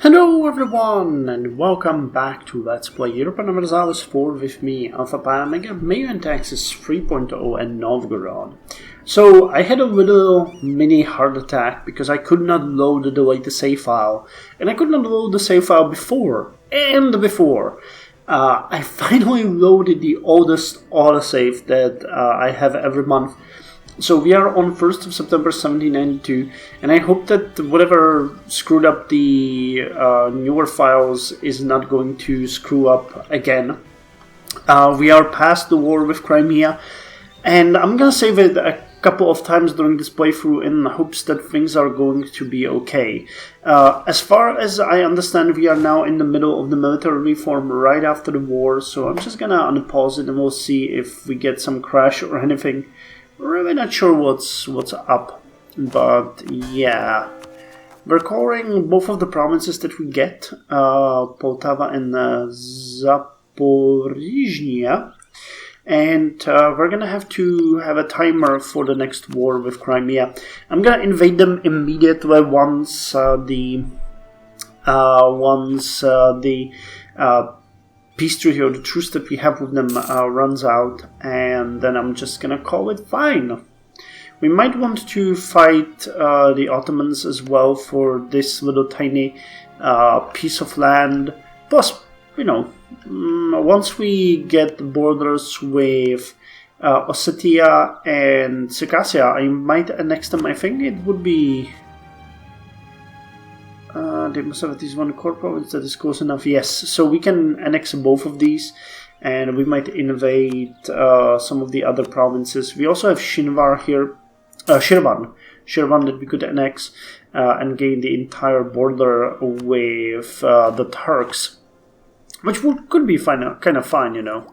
Hello everyone, and welcome back to Let's Play Europa Universalis 4 with me, Alpha Meiou Taxes 3.0 and Novgorod. So, I had a little mini heart attack because I could not load the latest save file, and I could not load the save file before. I finally loaded the oldest autosave that I have every month. So we are on 1st of September 1792, and I hope that whatever screwed up the newer files is not going to screw up again. We are past the war with Crimea, and I'm gonna save it a couple of times during this playthrough in hopes that things are going to be okay. As far as I understand, we are now in the middle of the military reform right after the war, so I'm just gonna unpause it and we'll see if we get some crash or anything. Really not sure what's up, but yeah. We're covering both of the provinces that we get, Poltava and Zaporizhzhia, and we're gonna have to have a timer for the next war with Crimea. I'm gonna invade them immediately once the peace treaty or the truce that we have with them runs out, and then I'm just gonna call it fine. We might want to fight the Ottomans as well for this little tiny piece of land. Plus, you know, once we get the borders with Ossetia and Circassia, I might annex them. I think it would be... they must have at least one core province that is close enough. Yes, so we can annex both of these, and we might invade some of the other provinces. We also have Shirvan here, Shirvan that we could annex and gain the entire border with the Turks, which could be kind of fine, you know.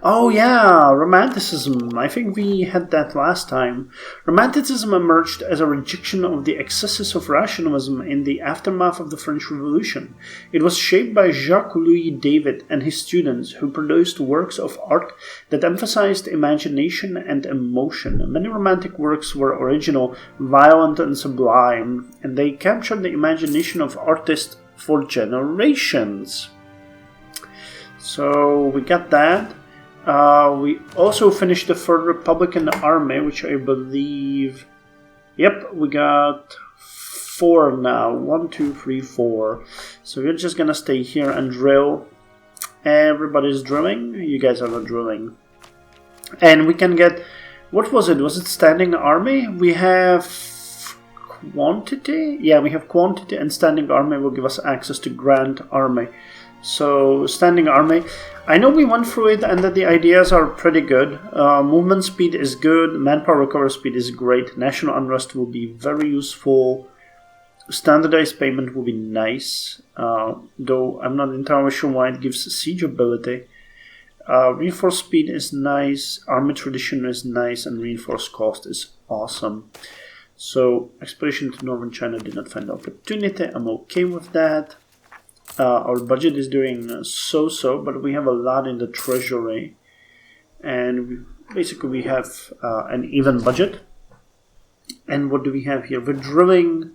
Oh yeah, Romanticism. I think we had that last time. Romanticism emerged as a rejection of the excesses of rationalism in the aftermath of the French Revolution. It was shaped by Jacques-Louis David and his students, who produced works of art that emphasized imagination and emotion. Many romantic works were original, violent, and sublime, and they captured the imagination of artists for generations. So we got that. We also finished the Third Republican Army, which I believe... Yep, we got 4 now. 1, 2, 3, 4. So we're just gonna stay here and drill. Everybody's drilling. You guys are not drilling. And we can get... What was it? Was it Standing Army? We have quantity? Yeah, we have quantity, and Standing Army will give us access to Grand Army. So, Standing Army, I know we went through it and that the ideas are pretty good. Movement speed is good, manpower recovery speed is great, national unrest will be very useful, standardized payment will be nice, though I'm not entirely sure why it gives siege ability. Reinforced speed is nice, army tradition is nice, and reinforced cost is awesome. So, expedition to northern China did not find opportunity, I'm okay with that. Our budget is doing so-so, but we have a lot in the treasury, and basically we have an even budget. And what do we have here? We're drilling,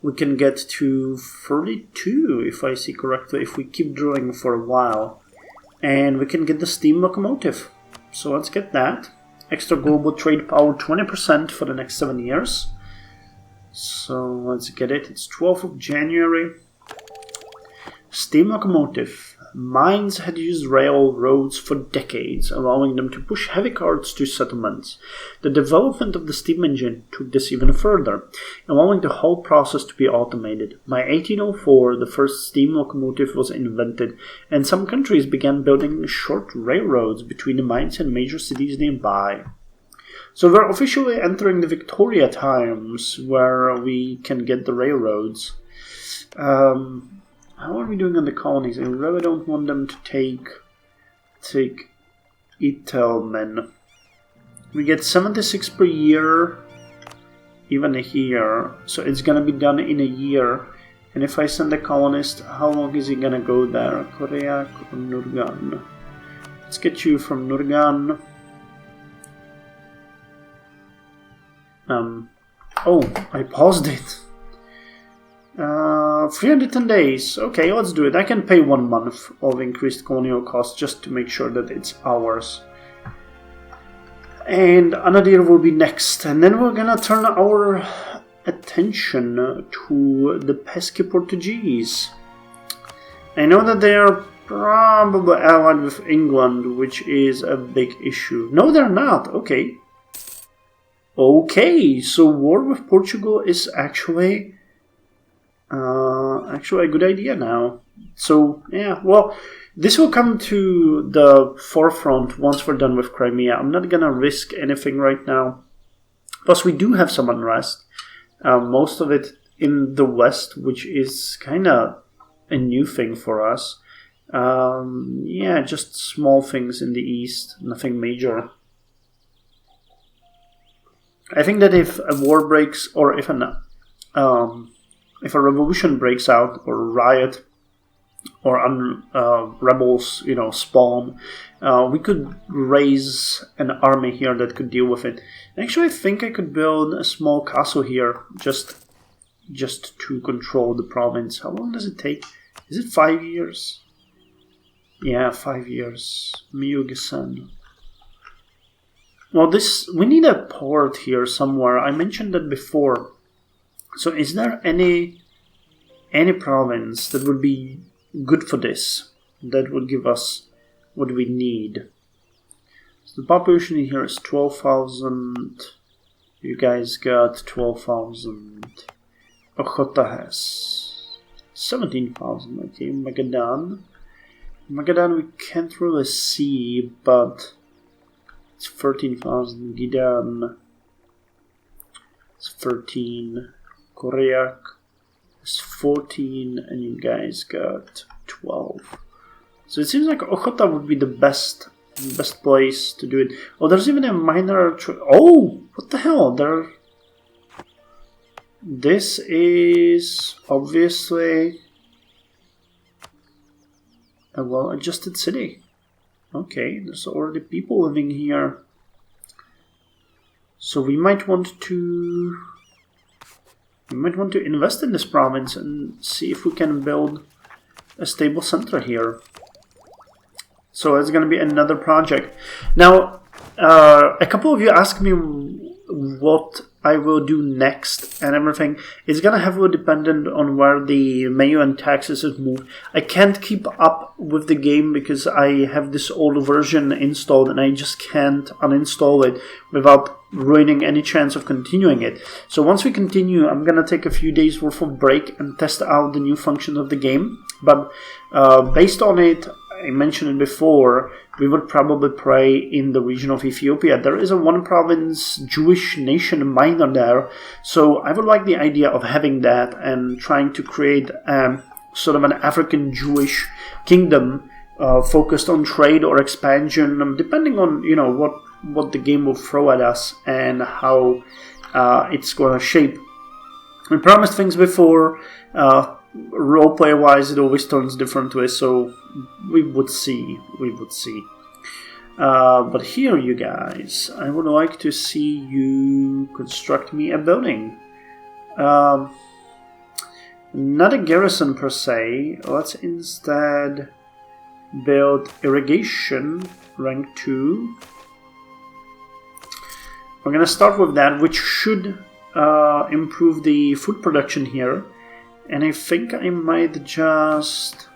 we can get to 32, if I see correctly, if we keep drilling for a while. And we can get the steam locomotive. So let's get that. Extra global trade power 20% for the next 7 years. So let's get it. It's 12th of January. Steam locomotive. Mines had used railroads for decades, allowing them to push heavy carts to settlements. The development of the steam engine took this even further, allowing the whole process to be automated. By 1804, the first steam locomotive was invented, and some countries began building short railroads between the mines and major cities nearby. So we're officially entering the Victoria times, where we can get the railroads. How are we doing on the colonies? I really don't want them to take Itelmen. We get 76 per year, even here. So it's gonna be done in a year. And if I send a colonist, how long is he gonna go there? Korea or Nurgan? Let's get you from Nurgan. Oh, I paused it. 310 days. Okay, let's do it. I can pay 1 month of increased colonial cost just to make sure that it's ours. And Anadir will be next. And then we're gonna turn our attention to the pesky Portuguese. I know that they are probably allied with England, which is a big issue. No, they're not. Okay. Okay, so war with Portugal is actually a good idea now. So, yeah, well, this will come to the forefront once we're done with Crimea. I'm not gonna risk anything right now. Plus, we do have some unrest. Most of it in the west, which is kind of a new thing for us. Yeah, just small things in the east, nothing major. I think that if a war breaks, or if a revolution breaks out, or riot, or rebels, spawn, we could raise an army here that could deal with it. Actually, I think I could build a small castle here, just to control the province. How long does it take? Is it 5 years? Yeah, 5 years. Meiou Taxes. Well, we need a port here somewhere. I mentioned that before. So is there any province that would be good for this? That would give us what we need. So the population in here is 12,000. You guys got 12,000. Ochota has 17,000. Okay, Magadan. Magadan we can't really see, but it's 13,000. Gidan is 13. Koreak is 14, and you guys got 12. So it seems like Ochota would be the best place to do it. Oh, there's even a minor. Oh, what the hell? This is obviously a well-adjusted city. Okay, there's already people living here. So we might want to invest in this province and see if we can build a stable center here. So it's going to be another project. Now, a couple of you asked me what I will do next and everything. It's going to have to be dependent on where the Meiou Taxes is moved. I can't keep up with the game because I have this old version installed and I just can't uninstall it without ruining any chance of continuing it. So once we continue, I'm going to take a few days worth of break and test out the new functions of the game. But based on it, I mentioned it before, we would probably play in the region of Ethiopia. There is a one province Jewish nation minor there, so I would like the idea of having that and trying to create sort of an African Jewish kingdom focused on trade or expansion, depending on what the game will throw at us and how it's going to shape. We promised things before. Roleplay wise, it always turns different ways, so we would see. But here, you guys, I would like to see you construct me a building. Not a garrison per se. Let's instead build irrigation, rank 2. We're gonna start with that, which should improve the food production here. And I think I might just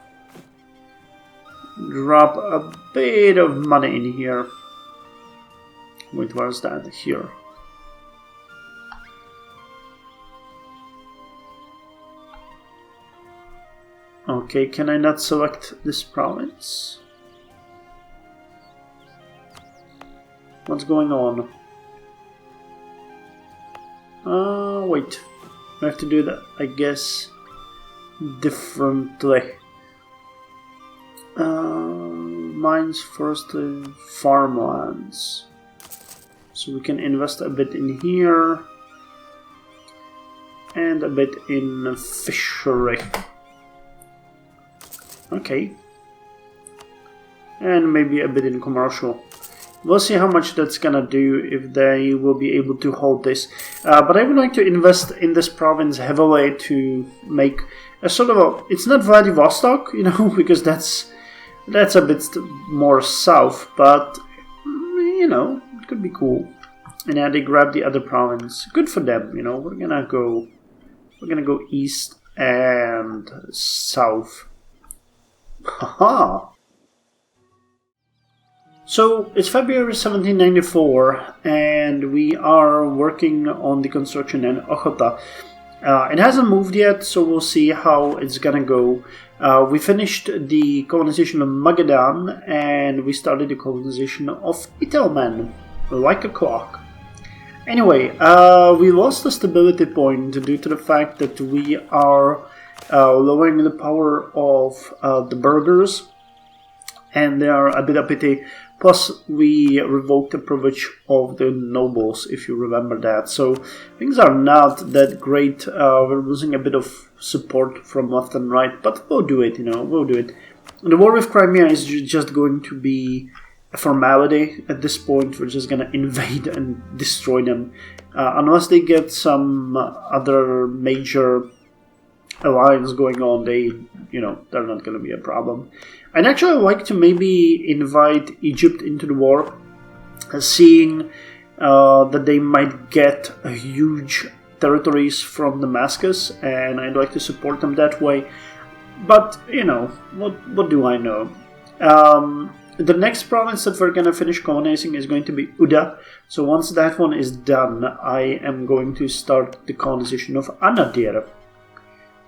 drop a bit of money in here. Wait, where's that? Here. Okay, can I not select this province? What's going on? Wait. I have to do that, I guess, differently. Mines, first, farmlands. So we can invest a bit in here and a bit in fishery. Okay. And maybe a bit in commercial. We'll see how much that's gonna do, if they will be able to hold this. But I would like to invest in this province heavily to make a sort of a, it's not Vladivostok, you know, because that's a bit more south, but you know, it could be cool. And now they grab the other province. Good for them, you know. We're gonna go east and south. Haha. So it's February 1794, and we are working on the construction in Ochota. It hasn't moved yet, so we'll see how it's gonna go. We finished the colonization of Magadan, and we started the colonization of Itelmen, like a clock. Anyway, we lost the stability point due to the fact that we are lowering the power of the burghers, and they are a bit uppity. Plus, we revoked the privilege of the nobles, if you remember that. So, things are not that great. We're losing a bit of support from left and right, but we'll do it, you know, we'll do it. The war with Crimea is just going to be a formality at this point. We're just going to invade and destroy them. Unless they get some other major alliance going on, they're not going to be a problem. I'd actually like to maybe invite Egypt into the war, seeing that they might get a huge territories from Damascus, and I'd like to support them that way. But, you know, what do I know? The next province that we're going to finish colonizing is going to be Uda. So once that one is done, I am going to start the colonization of Anadyr.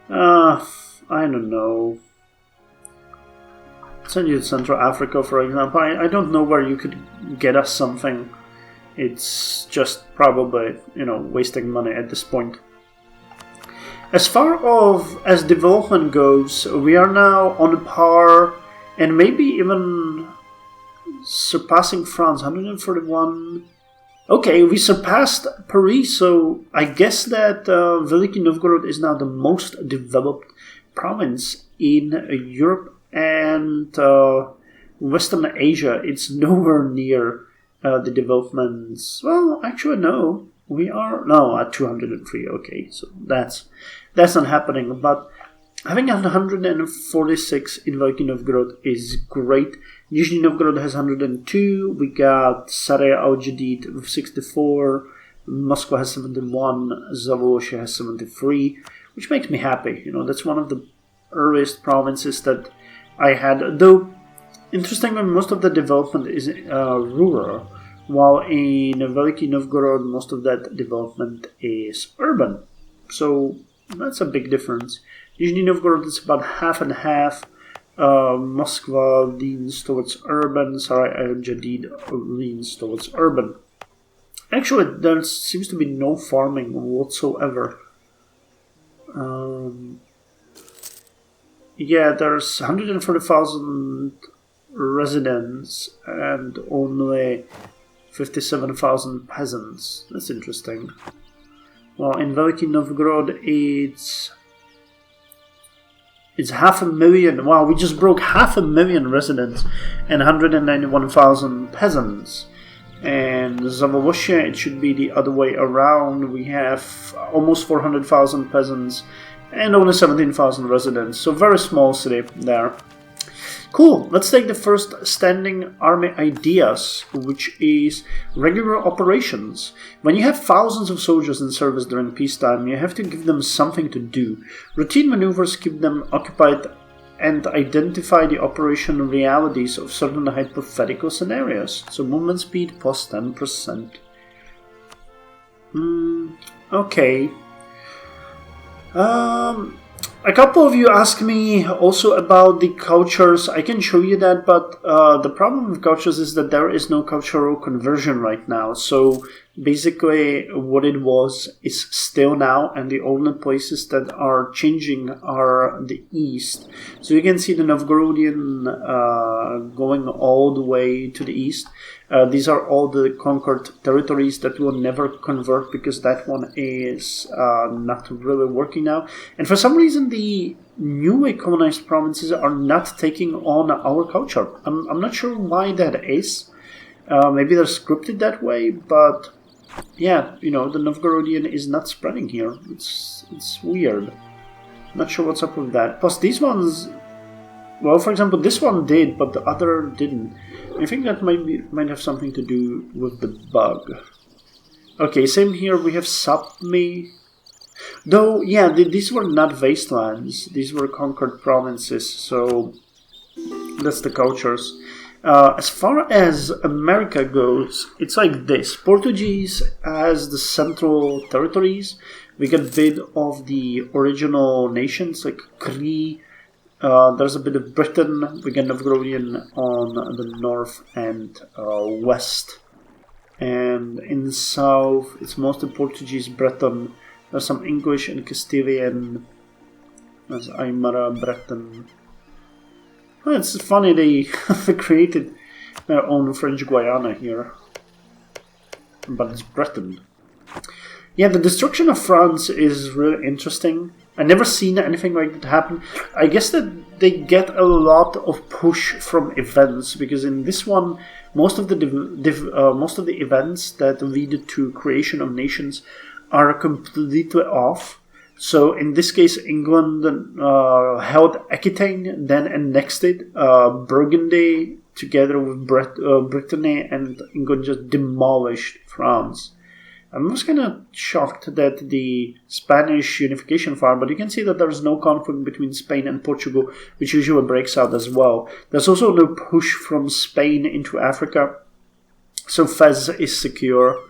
I don't know. Send you to Central Africa, for example. I don't know where you could get us something. It's just probably, you know, wasting money at this point. As far as development goes, we are now on par and maybe even surpassing France. 141. Okay, we surpassed Paris, so I guess that Veliki Novgorod is now the most developed province in Europe and Western Asia. It's nowhere near the developments. Well, actually, no. We are now at 203. Okay, so that's not happening. But having 146 in Veliki Novgorod is great. Nizhny Novgorod has 102. We got Saray al-Jadid with 64. Moscow has 71. Zavolozhye has 73, which makes me happy. You know, that's one of the earliest provinces that I had. Though, interestingly, most of the development is rural, while in Veliki Novgorod, most of that development is urban. So that's a big difference. Nizhny Novgorod is about half and half. Moskva leans towards urban. Saray al-Jadid leans towards urban. Actually, there seems to be no farming whatsoever. Yeah, there's 140,000 residents and only 57,000 peasants. That's interesting. Well, in Veliki Novgorod, it's 500,000. Wow, we just broke 500,000 residents and 191,000 peasants. And Zavolozhye, it should be the other way around. We have almost 400,000 peasants and only 17,000 residents. So very small city there. Cool, let's take the first standing army ideas, which is regular operations. When you have thousands of soldiers in service during peacetime, you have to give them something to do. Routine maneuvers keep them occupied and identify the operational realities of certain hypothetical scenarios. So movement speed plus 10%. Okay. A couple of you asked me also about the cultures. I can show you that, but the problem with cultures is that there is no cultural conversion right now. So basically what it was is still now, and the only places that are changing are the east. So you can see the Novgorodian going all the way to the east. These are all the conquered territories that will never convert because that one is not really working now. And for some reason, the newly colonized provinces are not taking on our culture. I'm not sure why that is. Maybe they're scripted that way, but yeah, you know, the Novgorodian is not spreading here. It's weird. Not sure what's up with that. Plus these ones, well, for example, this one did, but the other didn't. I think that might have something to do with the bug. Okay, same here. We have Sapmi. Though, yeah, these were not wastelands. These were conquered provinces, so that's the cultures. As far as America goes, it's like this. Portuguese has the central territories. We get a bit of the original nations, like Cree. There's a bit of Britain. We get Novgorodian on the north and west. And in the south, it's mostly Portuguese, Breton. There's some English and Castilian. There's Aymara, Breton. Oh, it's funny they created their own French Guiana here. But it's Breton. Yeah, the destruction of France is really interesting. I never seen anything like that happen. I guess that they get a lot of push from events, because in this one, most of the events that lead to creation of nations are completely off. So in this case, England held Aquitaine, then annexed it. Burgundy, together with Brittany and England, just demolished France. I was kind of shocked that the Spanish unification failed, but you can see that there's no conflict between Spain and Portugal, which usually breaks out as well. There's also no push from Spain into Africa, so Fez is secure.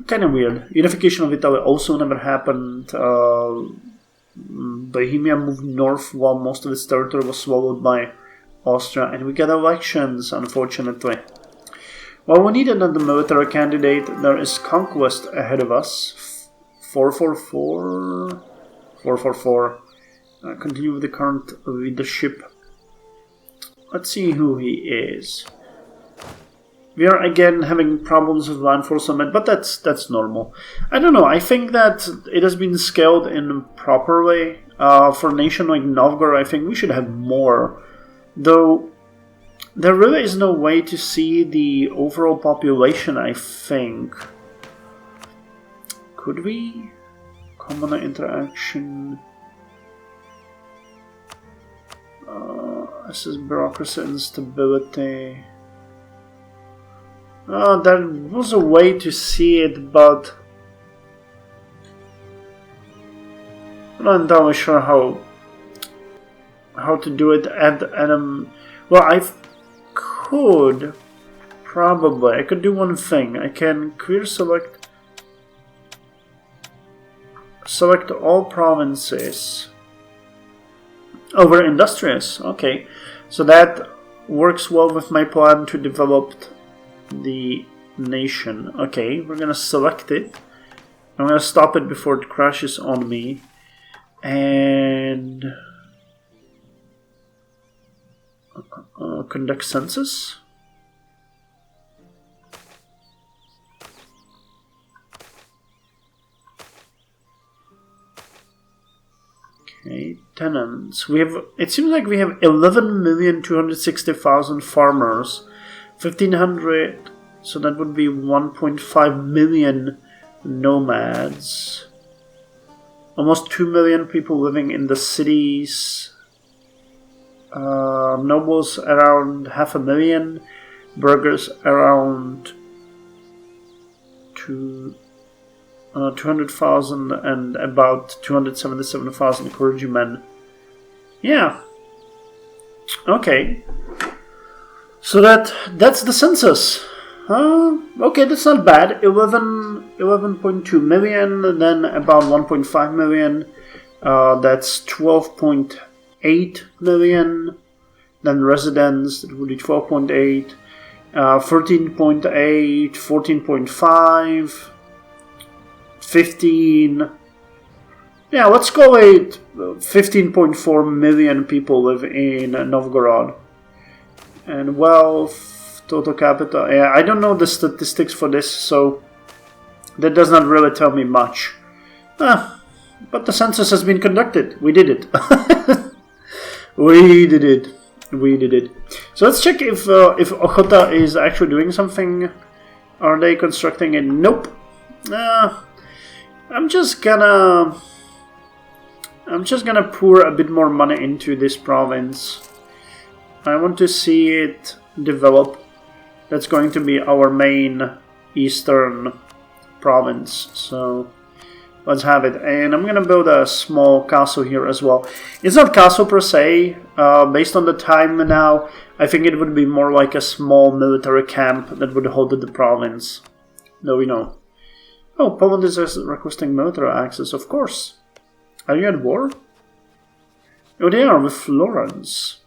Kind of weird. Unification of Italy also never happened. Bohemia moved north while most of its territory was swallowed by Austria, and we get elections, unfortunately. Well, we need another military candidate. There is conquest ahead of us. 444. 444. Continue with the current leadership. Let's see who he is. We are again having problems with land force summit, but that's normal. I don't know. I think that it has been scaled in properly. For a nation like Novgorod, I think we should have more. Though there really is no way to see the overall population, I think. Could we? Common interaction. This is bureaucracy instability. There was a way to see it, but I'm not entirely sure how to do it. Well, I could probably. I could do one thing. I can clear select all provinces over industrious. Okay, so that works well with my plan to develop the nation. Okay, we're gonna select it. I'm gonna stop it before it crashes on me, and conduct census. Okay, tenants. We have. It seems like we have 11,260,000 farmers. 1,500, so that would be 1.5 million nomads. Almost 2 million people living in the cities. Nobles around 500,000. Burghers around 200,000 and about 277,000 clergymen. Yeah. Okay. So that's the census. Okay, that's not bad. 11.2 million, then about 1.5 million. That's 12.8 million. Then residents, that would be 12.8. 13.8, 14.5, 15. Yeah, let's go with 15.4 million people live in Novgorod. And wealth, total capital. Yeah, I don't know the statistics for this, so that does not really tell me much. But the census has been conducted. We did it. We did it. We did it. So let's check if Ochota is actually doing something. Are they constructing it? Nope. I'm just gonna I'm just gonna pour a bit more money into this province. I want to see it develop. That's going to be our main eastern province. So let's have it. And I'm gonna build a small castle here as well. It's not castle per se. Based on the time now, I think it would be more like a small military camp that would hold the province. No, we know. Oh, Poland is requesting military access, of course. Are you at war? Oh, they are with Florence.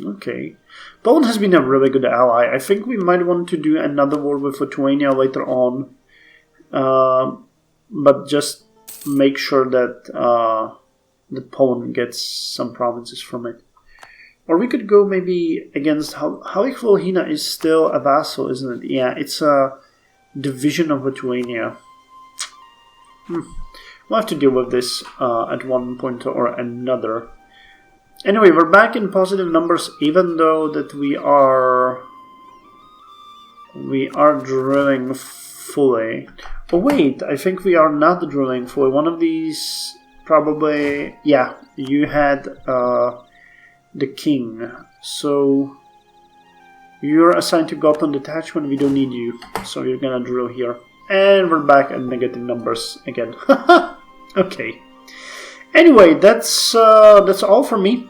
Okay. Poland has been a really good ally. I think we might want to do another war with Lithuania later on. But just make sure that Poland gets some provinces from it. Or we could go maybe against... Halych Volhynia is still a vassal, isn't it? Yeah, it's a division of Lithuania. We'll have to deal with this at one point or another. Anyway, we're back in positive numbers, even though that we are drilling fully. Oh wait, I think we are not drilling fully. One of these probably... Yeah, you had the king. So you're assigned to Gotland detachment. We don't need you, so you're gonna drill here. And we're back at negative numbers again. Okay. Anyway, that's all from me.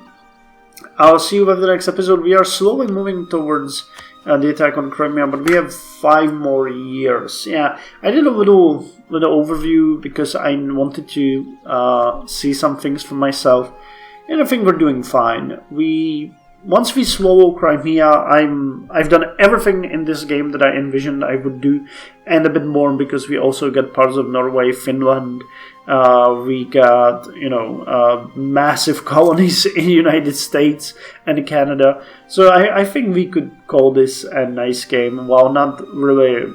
I'll see you with the next episode. We are slowly moving towards the attack on Crimea, but we have 5 more years. Yeah, I did a little overview because I wanted to see some things for myself, and I think we're doing fine. Once we swallow Crimea, I've done everything in this game that I envisioned I would do, and a bit more, because we also got parts of Norway, Finland. We got, massive colonies in the United States and Canada. So I think we could call this a nice game, while not really,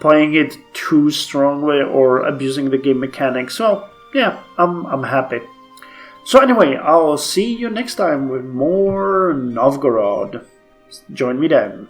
playing it too strongly or abusing the game mechanics. So yeah, I'm happy. So anyway, I'll see you next time with more Novgorod. Join me then.